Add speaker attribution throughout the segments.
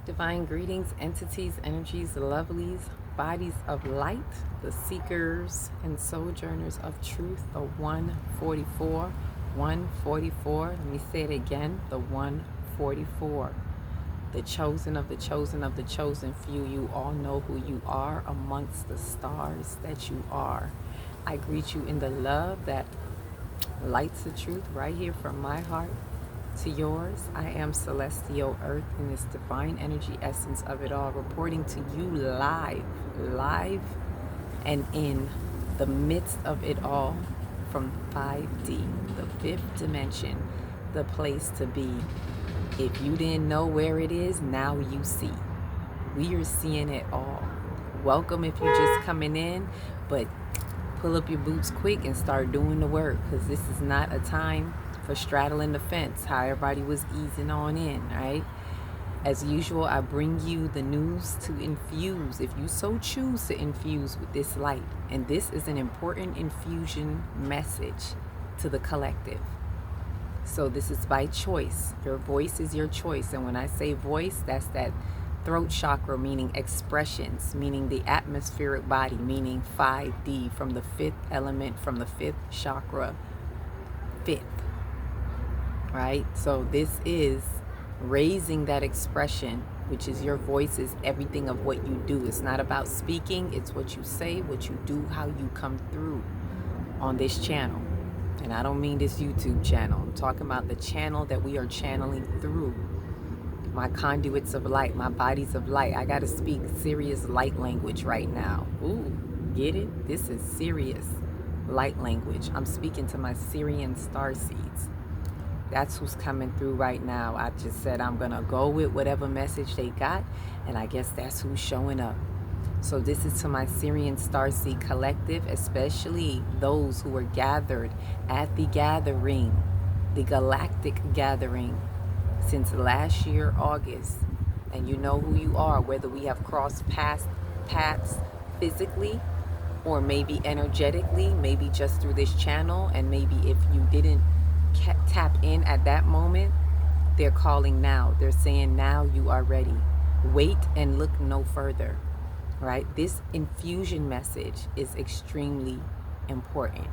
Speaker 1: Divine greetings, entities, energies, lovelies, bodies of light, the seekers and sojourners of truth, the 144. 144. Let me say it again, the 144. The chosen of the chosen of the chosen few. You all know who you are amongst the stars that you are. I greet you in the love that lights the truth right here from my heart to yours. I am Celestial Earth in this divine energy essence of it all, reporting to you live and in the midst of it all from 5D, the fifth dimension, the place to be. If you didn't know where it is, now you see. We are seeing it all. Welcome if you're just coming in, but pull up your boots quick and start doing the work, because this is not a time for straddling the fence, how everybody was easing on in, right? As usual, I bring you the news to infuse, if you so choose to infuse with this light. And this is an important infusion message to the collective. So this is by choice. Your voice is your choice. And when I say voice, that's that throat chakra, meaning expressions, meaning the atmospheric body, meaning 5D, from the fifth element, from the fifth chakra, fifth, right? So this is raising that expression, which is your voice, is everything of what you do. It's not about speaking, it's what you say, what you do, how you come through on this channel. And I don't mean this YouTube channel. I'm talking about the channel that we are channeling through. My conduits of light, my bodies of light. I got to speak serious light language right now. Ooh, get it? This is serious light language. I'm speaking to my Syrian star seeds. That's who's coming through right now. I just said I'm going to go with whatever message they got, and I guess that's who's showing up. So this is to my Syrian Starseed collective, especially those who were gathered at the gathering, the galactic gathering, since last year, August. And you know who you are, whether we have crossed paths physically or maybe energetically, maybe just through this channel. And maybe if you didn't tap in at that moment, they're calling now. They're saying now you are ready. Wait and look no further. Right? This infusion message is extremely important.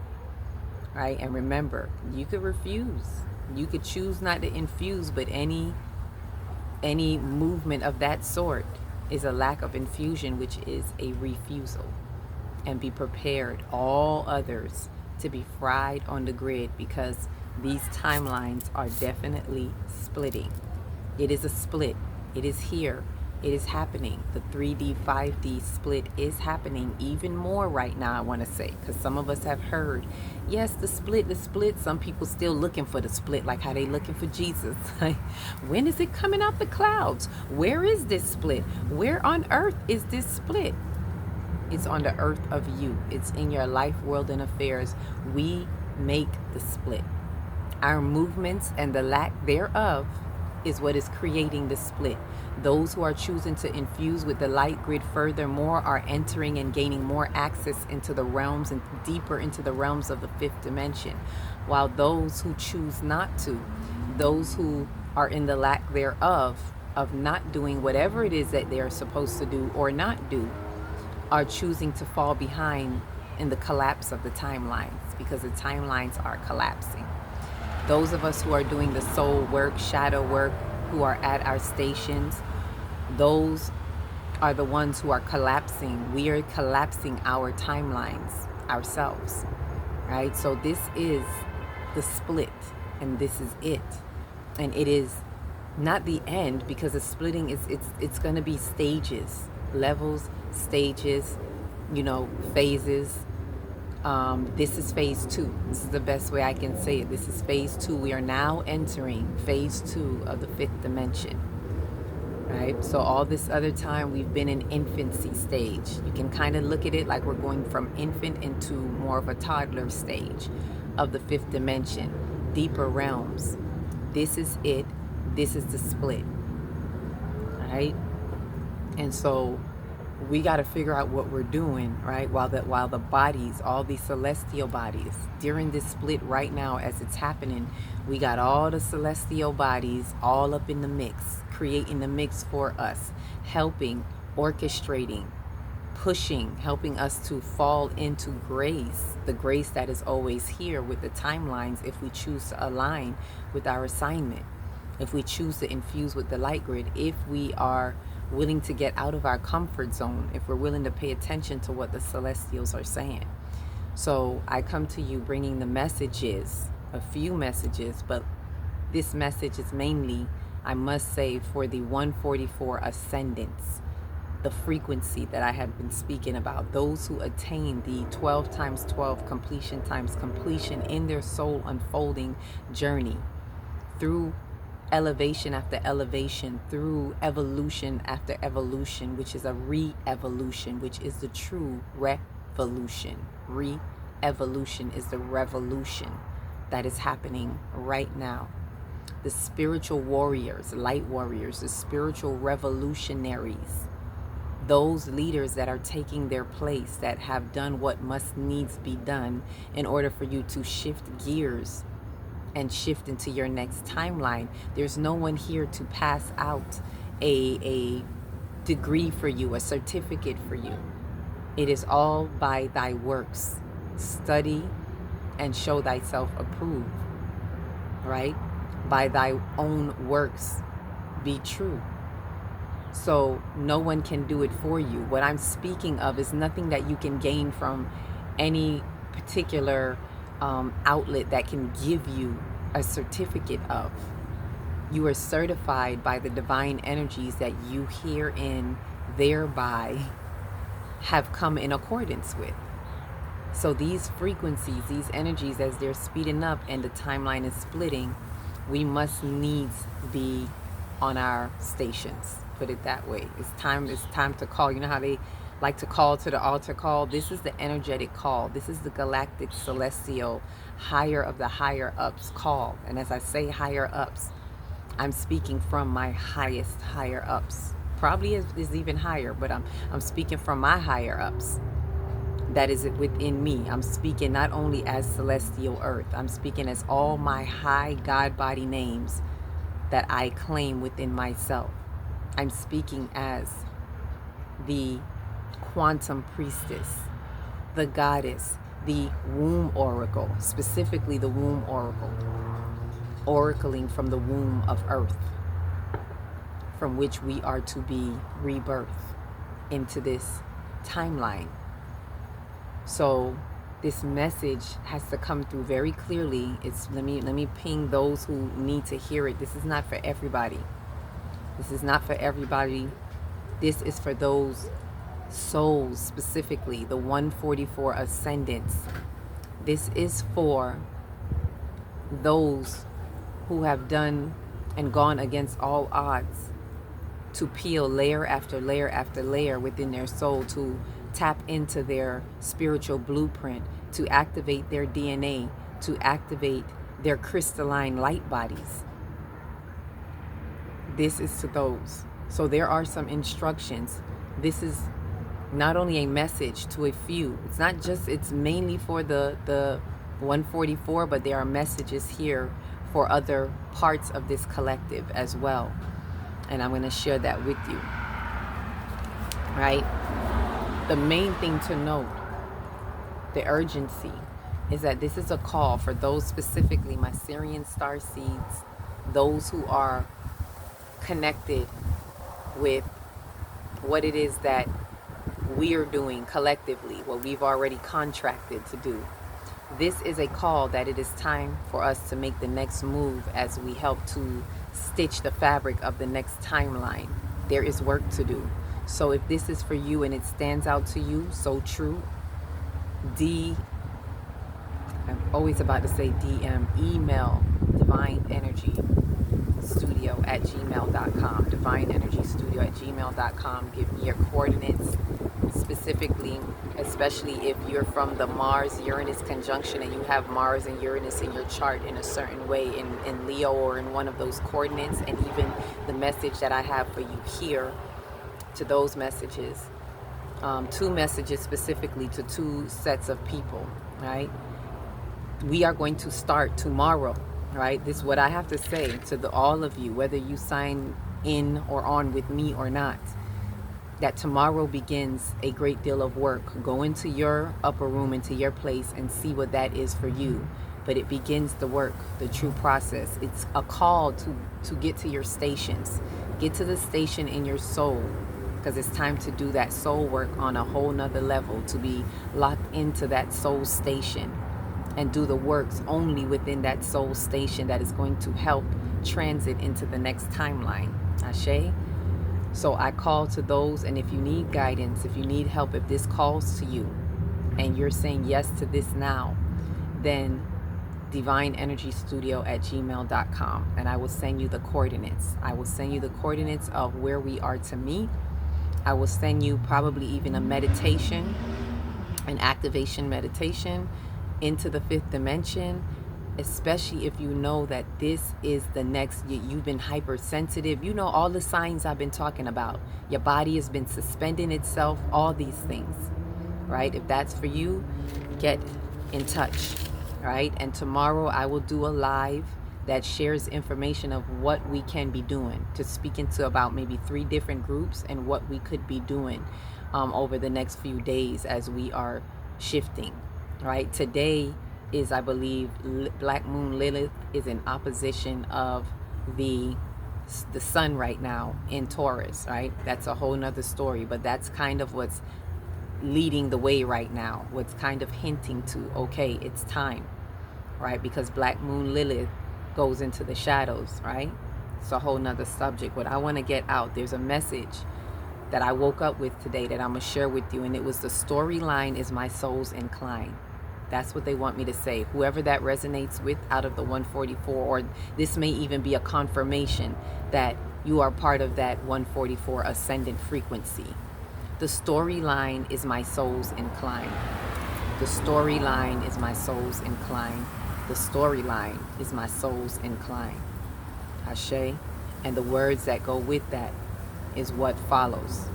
Speaker 1: Right? And remember, you could refuse. You could choose not to infuse, but any movement of that sort is a lack of infusion, which is a refusal. And be prepared, all others, to be fried on the grid, because these timelines are definitely splitting. It is a split. It is here. It is happening. The 3D, 5D split is happening even more right now, I want to say, because some of us have heard, yes, the split. Some people still looking for the split, like how they looking for Jesus. When is it coming out the clouds? Where is this split? Where on earth is this split? It's on the earth of you. It's in your life, world, and affairs. We make the split. Our movements and the lack thereof is what is creating the split. Those who are choosing to infuse with the light grid furthermore are entering and gaining more access into the realms and deeper into the realms of the fifth dimension. While those who choose not to, those who are in the lack thereof, of not doing whatever it is that they are supposed to do or not do, are choosing to fall behind in the collapse of the timelines, because the timelines are collapsing. Those of us who are doing the soul work, shadow work, who are at our stations, those are the ones who are collapsing. We are collapsing our timelines ourselves, right? So this is the split, and this is it. And it is not the end, because the splitting is, it's going to be stages, levels, stages, phases. This is phase 2. This is the best way I can say it. This is phase 2. We are now entering phase 2 of the fifth dimension. Right? So all this other time we've been in infancy stage. You can kind of look at it like we're going from infant into more of a toddler stage of the fifth dimension, deeper realms. This is it. This is the split. Right? And so we got to figure out what we're doing, right? While the bodies, all these celestial bodies, during this split right now as it's happening, we got all the celestial bodies all up in the mix, creating the mix for us, helping, orchestrating, pushing, helping us to fall into grace, the grace that is always here with the timelines if we choose to align with our assignment, if we choose to infuse with the light grid, if we are willing to get out of our comfort zone, if we're willing to pay attention to what the celestials are saying. So I come to you bringing the messages, a few messages, but this message is mainly, I must say, for the 144 ascendants, the frequency that I have been speaking about, those who attain the 12 times 12 completion times completion in their soul unfolding journey through elevation after elevation, through evolution after evolution, which is a re-evolution, which is the true revolution. Re-evolution is the revolution that is happening right now. The spiritual warriors, light warriors, the spiritual revolutionaries, those leaders that are taking their place, that have done what must needs be done in order for you to shift gears and shift into your next timeline. There's no one here to pass out a degree for you, a certificate for you. It is all by thy works. Study and show thyself approved, right? By thy own works, be true. So no one can do it for you. What I'm speaking of is nothing that you can gain from any particular outlet that can give you a certificate of. You are certified by the divine energies that you herein thereby have come in accordance with. So these frequencies, these energies, as they're speeding up and the timeline is splitting, we must needs be on our stations. Put it that way. It's time to call. You know how they like to call to the altar call? This is the energetic call. This is the galactic, celestial, higher of the higher ups call. And as I say higher ups, I'm speaking from my highest higher ups. Probably is even higher, but I'm speaking from my higher ups. That is within me. I'm speaking not only as celestial earth, I'm speaking as all my high God body names that I claim within myself. I'm speaking as the quantum priestess, the goddess, the womb oracle, specifically the womb oracle, oracling from the womb of earth, from which we are to be rebirthed into this timeline. So this message has to come through very clearly. Let me ping those who need to hear it. This is not for everybody. This is not for everybody. This is for those souls, specifically the 144 ascendants. This is for those who have done and gone against all odds to peel layer after layer after layer within their soul, to tap into their spiritual blueprint, to activate their DNA, to activate their crystalline light bodies. This is to those. So there are some instructions. This is not only a message to a few. It's mainly for the 144, but there are messages here for other parts of this collective as well. And I'm going to share that with you. Right? The main thing to note, the urgency, is that this is a call for those, specifically my Syrian star seeds, those who are connected with what it is that we are doing collectively, what we've already contracted to do. This is a call that it is time for us to make the next move as we help to stitch the fabric of the next timeline. There is work to do. So if this is for you and it stands out to you, so true, I'm always about to say DM, email divineenergystudio@gmail.com, divineenergystudio@gmail.com. Give me your coordinates, specifically, especially if you're from the Mars-Uranus conjunction and you have Mars and Uranus in your chart in a certain way, in Leo or in one of those coordinates, and even the message that I have for you here, to those messages, two messages specifically to two sets of people, right? We are going to start tomorrow, right? This is what I have to say to all of you, whether you sign in or on with me or not, that tomorrow begins a great deal of work. Go into your upper room, into your place, and see what that is for you. But it begins the work, the true process. It's a call to get to your stations. Get to the station in your soul, because it's time to do that soul work on a whole nother level, to be locked into that soul station and do the works only within that soul station that is going to help transit into the next timeline. Ashe? So I call to those, and if you need guidance, if you need help, if this calls to you and you're saying yes to this now, then divineenergystudio@gmail.com, and I will send you the coordinates. I will send you the coordinates of where we are to meet. I will send you probably even a meditation, an activation meditation into the fifth dimension, especially if you know that this is the next, you've been hypersensitive, you know, all the signs I've been talking about. Your body has been suspending itself, all these things, right? If that's for you, get in touch, right? And tomorrow I will do a live that shares information of what we can be doing, to speak into about maybe 3 different groups and what we could be doing over the next few days as we are shifting, right? Today is, I believe, Black Moon Lilith is in opposition of the sun right now in Taurus, right? That's a whole nother story, but that's kind of what's leading the way right now, what's kind of hinting to, okay, it's time, right? Because Black Moon Lilith goes into the shadows, right? It's a whole nother subject. What I want to get out, there's a message that I woke up with today that I'm going to share with you, and it was, the storyline is my soul's incline. That's what they want me to say. Whoever that resonates with out of the 144, or this may even be a confirmation that you are part of that 144 ascendant frequency. The storyline is my soul's incline. The storyline is my soul's incline. The storyline is my soul's incline. Ashe. And the words that go with that is what follows.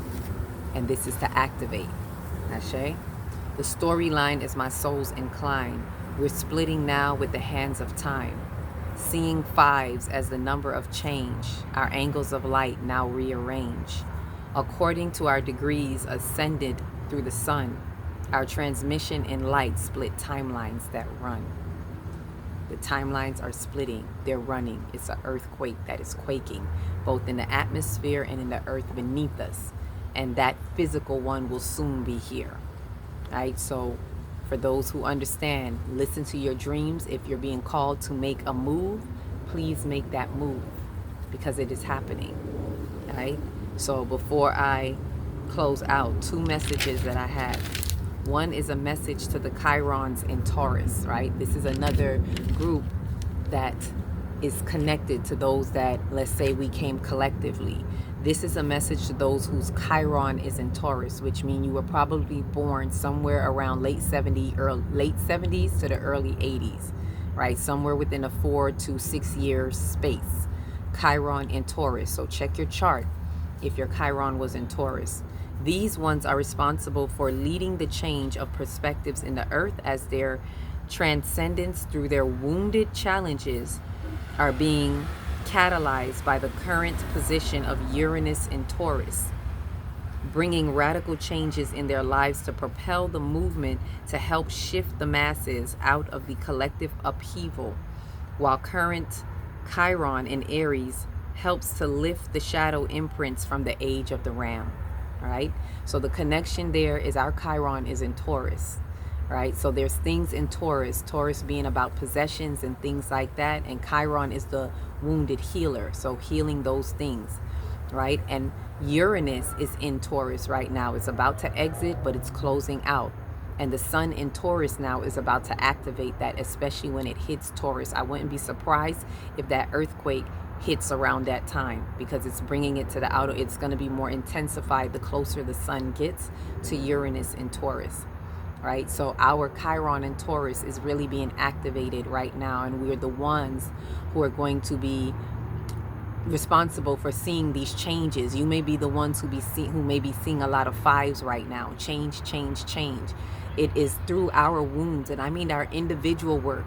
Speaker 1: And this is to activate. Ashe. The storyline is my soul's incline. We're splitting now with the hands of time, seeing 5s as the number of change. Our angles of light now rearrange. According to our degrees ascended through the sun, our transmission in light split timelines that run. The timelines are splitting, they're running. It's an earthquake that is quaking, both in the atmosphere and in the earth beneath us. And that physical one will soon be here. Right? So for those who understand, listen to your dreams. If you're being called to make a move, please make that move, because it is happening. Right? So before I close out, 2 messages that I have. One is a message to the Chirons in Taurus, right? This is another group that is connected to those that, let's say, we came collectively. This is a message to those whose Chiron is in Taurus, which means you were probably born somewhere around late 70s to the early 80s, right? Somewhere within a 4 to 6 year space. Chiron in Taurus. So check your chart if your Chiron was in Taurus. These ones are responsible for leading the change of perspectives in the earth as their transcendence through their wounded challenges are being catalyzed by the current position of Uranus in Taurus, bringing radical changes in their lives to propel the movement to help shift the masses out of the collective upheaval, while current Chiron in Aries helps to lift the shadow imprints from the age of the ram. Right? So the connection there is our Chiron is in Taurus, right? So there's things in Taurus being about possessions and things like that, and Chiron is the wounded healer, so healing those things, right? And Uranus is in Taurus right now. It's about to exit, but it's closing out. And the sun in Taurus now is about to activate that, especially when it hits Taurus. I wouldn't be surprised if that earthquake hits around that time, because it's bringing it to the outer. It's going to be more intensified the closer the sun gets to Uranus in Taurus, right? So our Chiron in Taurus is really being activated right now, and we're the ones who are going to be responsible for seeing these changes. You may be the ones who may be seeing a lot of fives right now. Change, change, change. It is through our wounds, and I mean our individual work,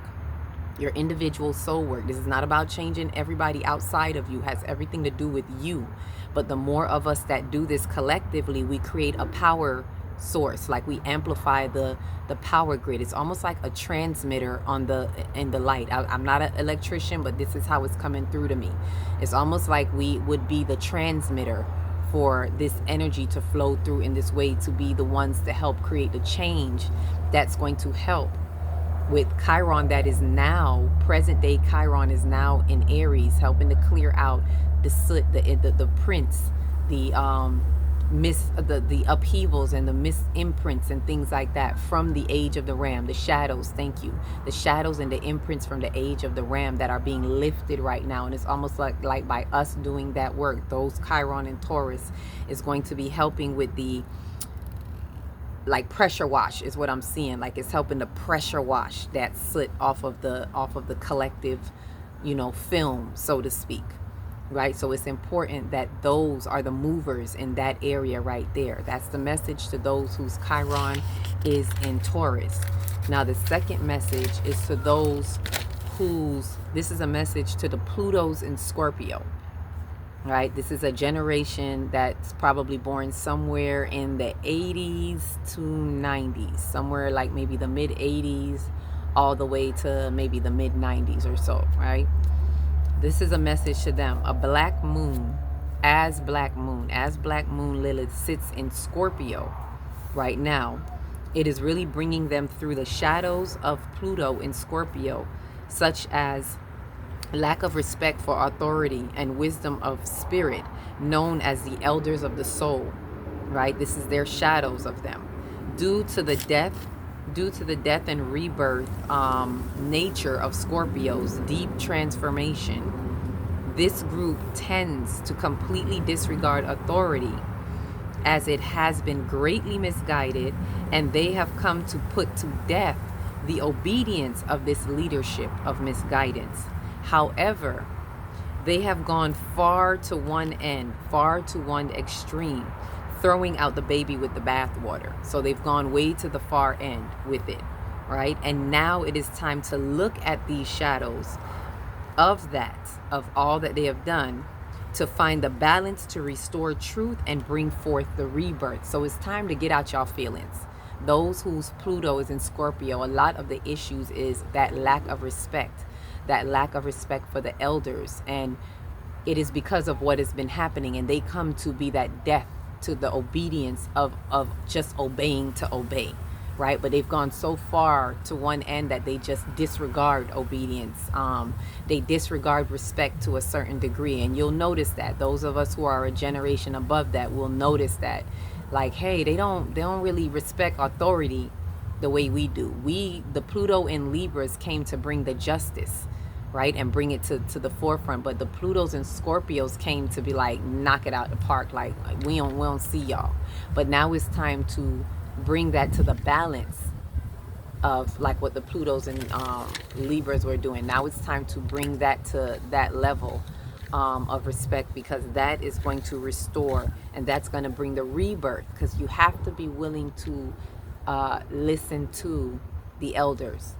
Speaker 1: your individual soul work. This is not about changing everybody outside of you. It has everything to do with you. But the more of us that do this collectively, we create a power source. Like we amplify the power grid. It's almost like a transmitter in the light. I'm not an electrician, but this is how it's coming through to me. It's almost like we would be the transmitter for this energy to flow through in this way, to be the ones to help create the change that's going to help with Chiron. That is now, present day Chiron is now in Aries, helping to clear out the soot, the prints, the upheavals and the misimprints and things like that from the age of the ram, the shadows. Thank you. The shadows and the imprints from the age of the ram that are being lifted right now. And it's almost like by us doing that work, those Chiron and Taurus is going to be helping with the, like, pressure wash is what I'm seeing. Like it's helping to pressure wash that soot off of the collective, film, so to speak. Right? So it's important that those are the movers in that area right there. That's the message to those whose Chiron is in Taurus. Now the second message is to those this is a message to the Plutos in Scorpio. Right? This is a generation that's probably born somewhere in the 80s to 90s, somewhere like maybe the mid 80s all the way to maybe the mid 90s or so, right? This is a message to them. A black moon, as Black Moon Lilith sits in Scorpio right now, it is really bringing them through the shadows of Pluto in Scorpio, such as lack of respect for authority and wisdom of spirit, known as the elders of the soul, right? This is their shadows of them. Due to the death and rebirth nature of Scorpios, deep transformation, this group tends to completely disregard authority, as it has been greatly misguided, and they have come to put to death the obedience of this leadership of misguidance. However, they have gone far to one end, far to one extreme, throwing out the baby with the bathwater. So they've gone way to the far end with it, right? And now it is time to look at these shadows of all that they have done, to find the balance, to restore truth and bring forth the rebirth. So it's time to get out y'all feelings. Those whose Pluto is in Scorpio, a lot of the issues is that lack of respect for the elders. And it is because of what has been happening, and they come to be that death to the obedience of just obeying to obey, right? But they've gone so far to one end that they just disregard obedience. They disregard respect to a certain degree. And you'll notice that those of us who are a generation above that will notice that, like, hey, they don't really respect authority the way we do. The Pluto in Libras came to bring the justice, right, and bring it to the forefront. But the Plutos and Scorpios came to be like, knock it out the park. Like we don't see y'all. But now it's time to bring that to the balance of like what the Plutos and Libras were doing. Now it's time to bring that to that level of respect, because that is going to restore, and that's going to bring the rebirth, because you have to be willing to listen to the elders,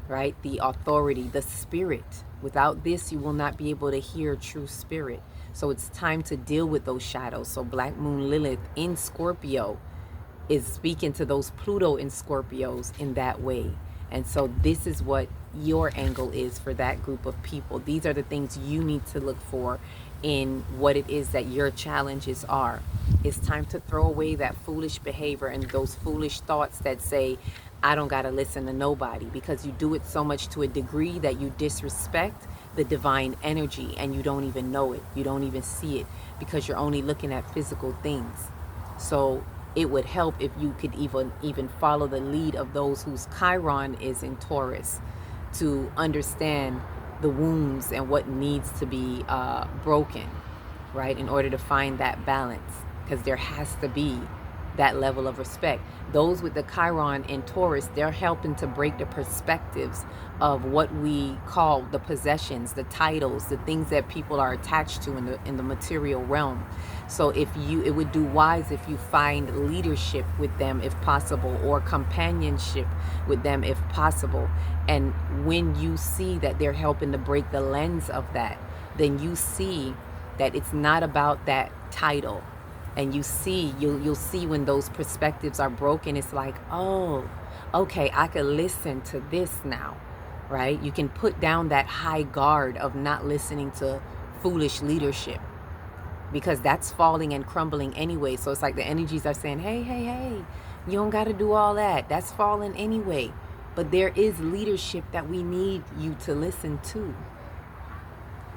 Speaker 1: right? The authority, the spirit. Without this, you will not be able to hear true spirit. So it's time to deal with those shadows. So Black Moon Lilith in Scorpio is speaking to those Pluto in Scorpios in that way. And so this is what your angle is for that group of people. These are the things you need to look for in what it is that your challenges are. It's time to throw away that foolish behavior and those foolish thoughts that say, I don't got to listen to nobody, because you do it so much to a degree that you disrespect the divine energy, and you don't even know it. You don't even see it, because you're only looking at physical things. So it would help if you could even follow the lead of those whose Chiron is in Taurus, to understand the wounds and what needs to be broken, right, in order to find that balance. Because there has to be that level of respect. Those with the Chiron in Taurus, they're helping to break the perspectives of what we call the possessions, the titles, the things that people are attached to in the material realm. So it would do wise if you find leadership with them if possible, or companionship with them if possible. And when you see that they're helping to break the lens of that, then you see that it's not about that title. And you'll see when those perspectives are broken, it's like, oh, okay, I could listen to this now, right? You can put down that high guard of not listening to foolish leadership, because that's falling and crumbling anyway. So it's like the energies are saying, hey, you don't got to do all that. That's falling anyway. But there is leadership that we need you to listen to,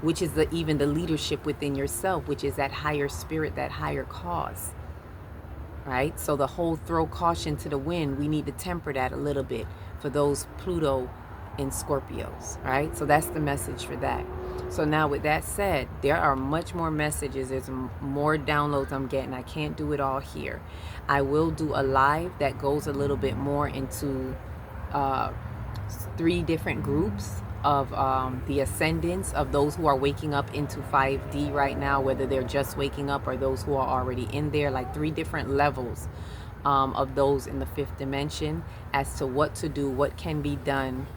Speaker 1: which is even the leadership within yourself, which is that higher spirit, that higher cause, right? So the whole throw caution to the wind, we need to temper that a little bit for those Pluto in Scorpios, right? So that's the message for that. So now with that said, there are much more messages. There's more downloads I'm getting. I can't do it all here. I will do a live that goes a little bit more into 3 different groups of the ascendants, of those who are waking up into 5D right now, whether they're just waking up or those who are already in there, like 3 different levels of those in the 5th dimension, as to what to do, what can be done.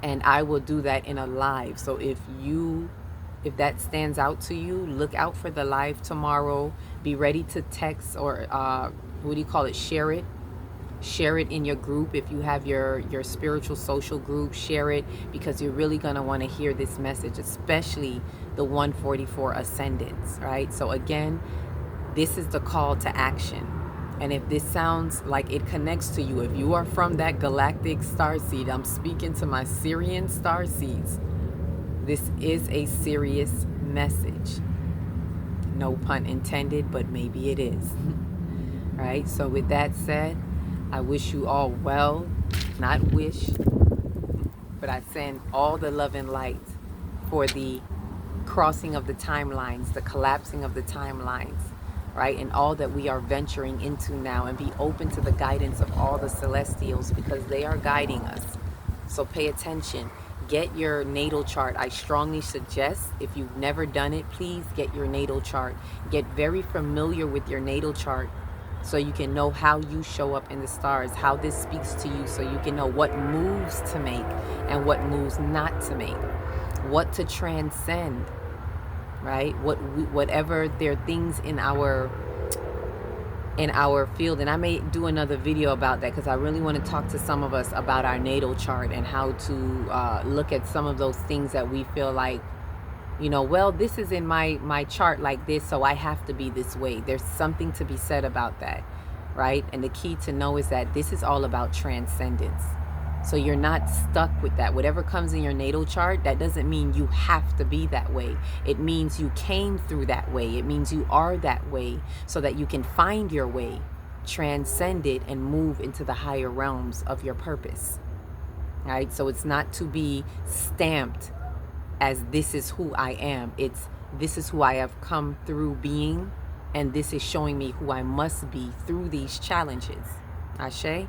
Speaker 1: And I will do that in a live. So if that stands out to you, look out for the live tomorrow. Be ready to text or share it. Share it in your group. If you have your spiritual social group, share it, because you're really going to want to hear this message, especially the 144 ascendants, right? So again, this is the call to action. And if this sounds like it connects to you, if you are from that galactic starseed, I'm speaking to my Syrian starseeds, this is a serious message. No pun intended, but maybe it is. Right? So with that said, I wish you all well, not wish, but I send all the love and light for the crossing of the timelines, the collapsing of the timelines, right? And all that we are venturing into now, and be open to the guidance of all the celestials, because they are guiding us. So pay attention. Get your natal chart. I strongly suggest, if you've never done it, please get your natal chart. Get very familiar with your natal chart, so you can know how you show up in the stars, how this speaks to you, so you can know what moves to make and what moves not to make, what to transcend, right? Whatever there are things in our field. And I may do another video about that, because I really want to talk to some of us about our natal chart and how to look at some of those things that we feel like, well, this is in my chart like this, so I have to be this way. There's something to be said about that, right? And the key to know is that this is all about transcendence. So you're not stuck with that. Whatever comes in your natal chart, that doesn't mean you have to be that way. It means you came through that way. It means you are that way, so that you can find your way, transcend it, and move into the higher realms of your purpose, right? So it's not to be stamped as this is who I am. It's this is who I have come through being, and this is showing me who I must be through these challenges. Ashe?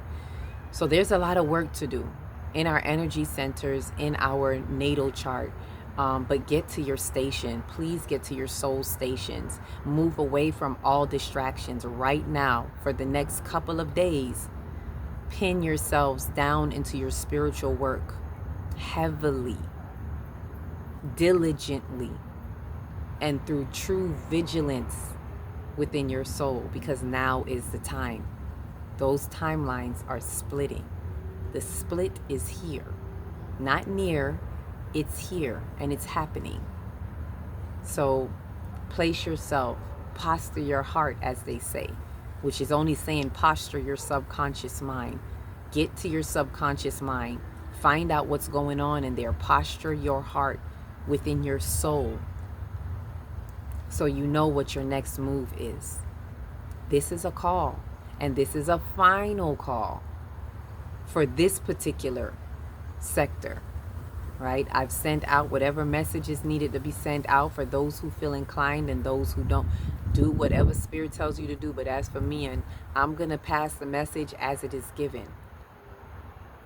Speaker 1: So there's a lot of work to do in our energy centers, in our natal chart. But get to your station. Please get to your soul stations. Move away from all distractions right now for the next couple of days. Pin yourselves down into your spiritual work heavily, diligently, and through true vigilance within your soul, because now is the time. Those timelines are splitting. The split is here, not near, it's here, and it's happening. So place yourself, posture your heart, as they say, which is only saying posture your subconscious mind. Get to your subconscious mind, find out what's going on in there, posture your heart within your soul, so you know what your next move is. This is a call, and this is a final call for this particular sector, right? I've sent out whatever messages needed to be sent out for those who feel inclined and those who don't. Do whatever spirit tells you to do. But as for me, and I'm going to pass the message as it is given.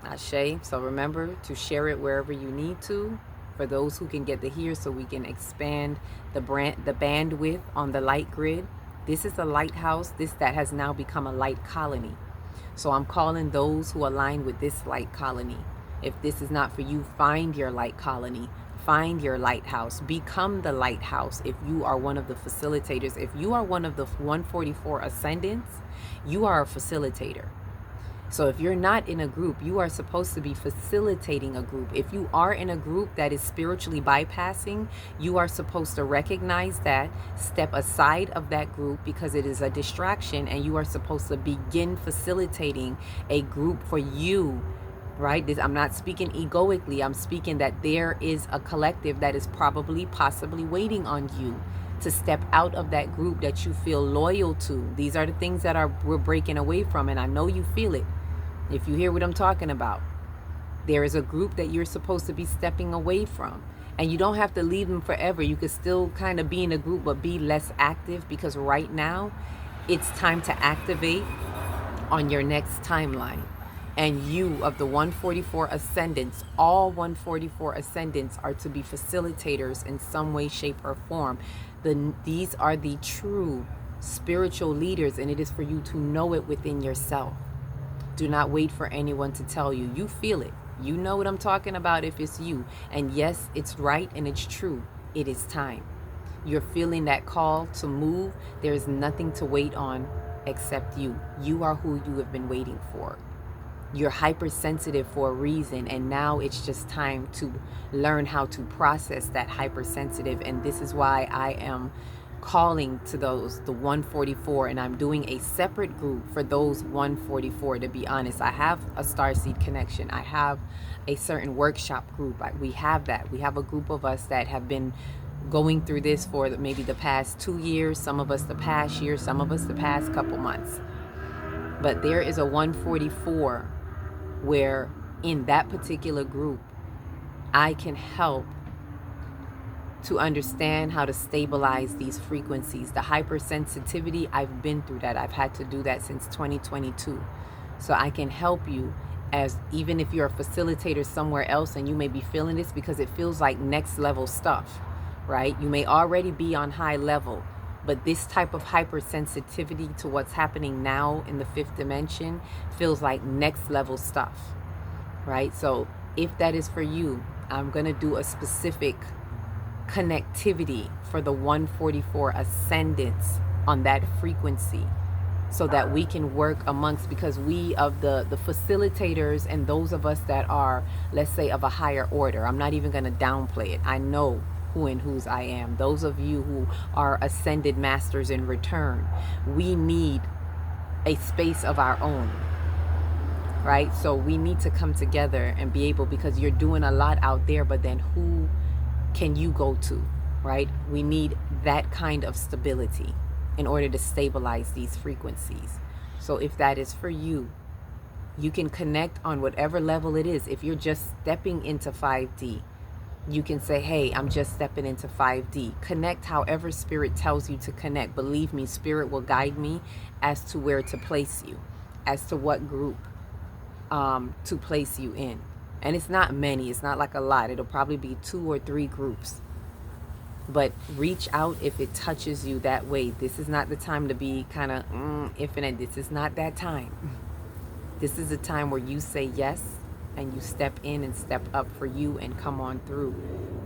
Speaker 1: Ashe. So remember to share it wherever you need to, for those who can get to hear, so we can expand the bandwidth on the light grid. This is a lighthouse. That has now become a light colony. So I'm calling those who align with this light colony. If this is not for you, find your light colony. Find your lighthouse. Become the lighthouse. If you are one of the facilitators, if you are one of the 144 ascendants, you are a facilitator. So if you're not in a group, you are supposed to be facilitating a group. If you are in a group that is spiritually bypassing, you are supposed to recognize that, step aside of that group because it is a distraction, and you are supposed to begin facilitating a group for you, right? I'm not speaking egoically. I'm speaking that there is a collective that is possibly waiting on you to step out of that group that you feel loyal to. These are the things that we're breaking away from, and I know you feel it. If you hear what I'm talking about, there is a group that you're supposed to be stepping away from, and you don't have to leave them forever. You could still kind of be in a group, but be less active, because right now it's time to activate on your next timeline. And you, of the 144 ascendants, all 144 ascendants are to be facilitators in some way, shape, or form. These are the true spiritual leaders, and it is for you to know it within yourself. Do not wait for anyone to tell you. You feel it. You know what I'm talking about if it's you. And yes, it's right and it's true. It is time. You're feeling that call to move. There is nothing to wait on except you. You are who you have been waiting for. You're hypersensitive for a reason, and now it's just time to learn how to process that hypersensitive. And this is why I am calling to the 144, and I'm doing a separate group for those 144. To be honest, I have a Starseed connection. I have a certain workshop group. We have that. We have a group of us that have been going through this for maybe the past 2 years, some of us the past year, some of us the past couple months. But there is a 144 where in that particular group, I can help to understand how to stabilize these frequencies. The hypersensitivity, I've been through that. I've had to do that since 2022. So I can help you, as even if you're a facilitator somewhere else and you may be feeling this, because it feels like next level stuff, right? You may already be on high level, but this type of hypersensitivity to what's happening now in the 5th dimension feels like next level stuff, right? So if that is for you, I'm going to do a specific connectivity for the 144 ascendants on that frequency, so that we can work amongst, because we of the facilitators and those of us that are, let's say, of a higher order, I'm not even going to downplay it. I know who and whose I am. Those of you who are ascended masters in return, we need a space of our own, right? So we need to come together and be able, because you're doing a lot out there, but then who can you go to, right? We need that kind of stability in order to stabilize these frequencies. So if that is for you, you can connect on whatever level it is. If you're just stepping into 5D, you can say, hey, I'm just stepping into 5D. Connect however Spirit tells you to connect. Believe me, Spirit will guide me as to where to place you, as to what group to place you in. And it's not many. It's not like a lot. It'll probably be 2 or 3 groups. But reach out if it touches you that way. This is not the time to be kind of infinite. This is not that time. This is a time where you say yes and you step in and step up for you and come on through.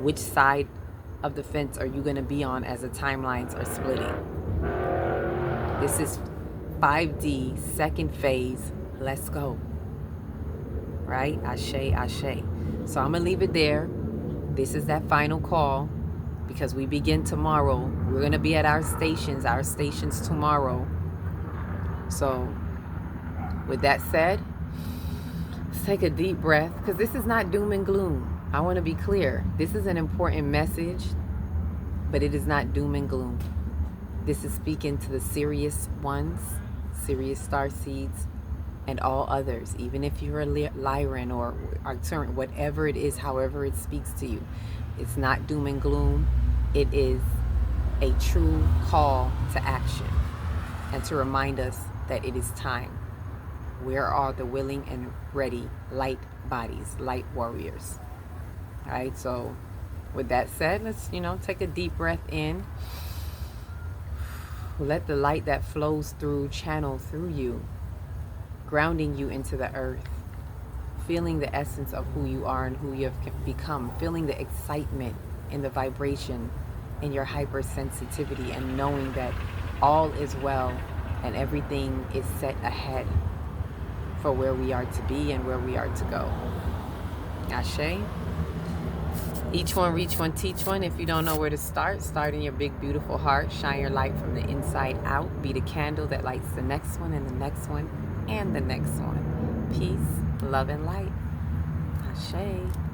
Speaker 1: Which side of the fence are you going to be on as the timelines are splitting? This is 5D, second phase. Let's go. Right? Ashe, ashe. So I'm going to leave it there. This is that final call, because we begin tomorrow. We're going to be at our stations tomorrow. So with that said, let's take a deep breath, because this is not doom and gloom. I want to be clear. This is an important message, but it is not doom and gloom. This is speaking to the serious ones, serious starseeds, and all others, even if you're a Lyran or Arcturian, whatever it is, however it speaks to you. It's not doom and gloom. It is a true call to action and to remind us that it is time. Where are the willing and ready light bodies, light warriors? All right, so with that said, let's, take a deep breath in. Let the light that flows through channel through you, grounding you into the earth, feeling the essence of who you are and who you have become, feeling the excitement and the vibration in your hypersensitivity, and knowing that all is well and everything is set ahead for where we are to be and where we are to go. Ashe. Each one, reach one, teach one. If you don't know where to start in your big, beautiful heart. Shine your light from the inside out. Be the candle that lights the next one and the next one and the next one. Peace, love, and light. Ashe.